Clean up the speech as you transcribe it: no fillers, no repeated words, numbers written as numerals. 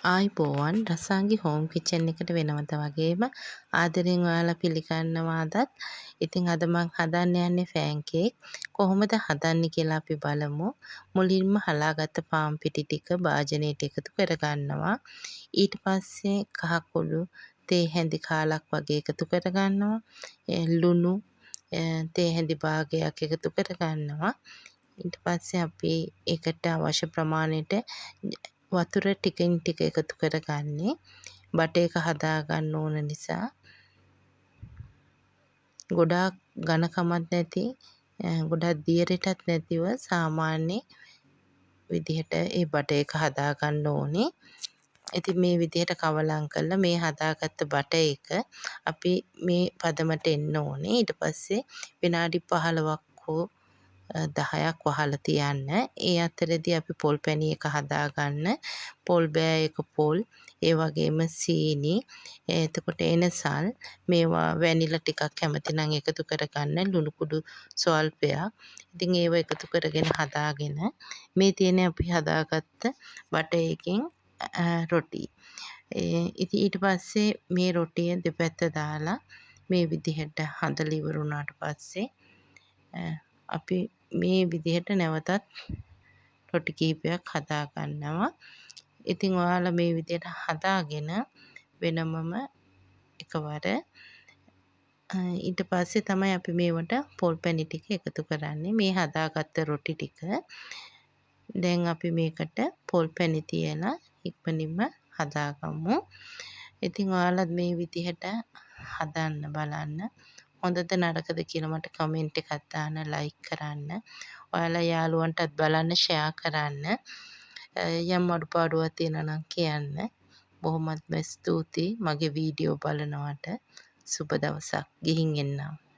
ආයිබෝවන් රසාංගි home kitchen එකට වෙනවද වගේම ආදරෙන් ඔයාලා පිළිගන්නවා අදත්. ඉතින් අද මං හදන්න යන්නේ ෆෑන් කේක්. කොහොමද හදන්නේ කියලා අපි බලමු. මුලින්ම හලාගත්ත පාන් පිටි ටික භාජනයට එකතු කරගන්නවා. ඊට පස්සේ කහ කුඩු තේ හැඳි කාලක් වගේ එකතු කරගන්නවා. ලුණු තේ හැඳි භාගයක් එකතු කරගන්නවා. ඊට පස්සේ අපි ඒකට අවශ්‍ය ප්‍රමාණයට වතුර ටිකෙන් ටික එකතු කරගන්නේ. බටර් එක හදාගන්න ඕන නිසා ගොඩාක් ඝනකමක් නැති ගොඩක් දියරටත් නැතිව සාමාන්‍ය විදිහට ඒ බටර් එක හදාගන්න ඕනේ. ඉතින් මේ විදිහට කවලම් කරලා මේ හදාගත්ත බටර් එක අපි මේ පදමට එන්න ඕනේ. ඊට පස්සේ විනාඩි 15ක් හෝ 10ක් වහලා තියන්න. ඒ අතරේදී අපි පොල් පැණි එක හදාගන්න. පොල් බෑ එක පොල්, ඒ වගේම සීනි, එතකොට එනසල්, මේවා වැනිලා ටිකක් කැමති නම් එකතු කරගන්න, ලුණු කුඩු ස්වල්පයක්. ඉතින් ඒව එකතු කරගෙන හදාගෙන මේ තියෙන අපි හදාගත්ත බටර් එකෙන් රොටි. ඉතින් ඊට පස්සේ මේ රොටිය දෙපැත්ත දාලා මේ විදිහට හදලා ඉවර වුණාට පස්සේ අපි මේ විදිහට නැවතත් රොටි කීපයක් හදා ගන්නවා. ඉතින් ඔයාලා මේ විදිහට හදාගෙන වෙනමම එකවර ඊට පස්සේ තමයි අපි මේවට පොල් පැණි ටික එකතු කරන්නේ. මේ හදාගත්ත රොටි ටික දැන් අපි මේකට පොල් පැණි තියලා ඉක්මනින්ම හදාගමු. ඉතින් ඔයාලත් මේ විදිහට හදන්න බලන්න. හොඳද නරකද කියලා මට කමෙන්ට් එකක් දාන්න, ලයික් කරන්න. ඔයාලා යාළුවන්ටත් බලන්න ෂෙයා කරන්න. යම් අඩුපාඩුවක් තියෙනවා නම් කියන්න. බොහොමත්ම ස්තුතියි මගේ වීඩියෝ බලනවට. සුබ දවසක්. ගිහින් එන්නම්.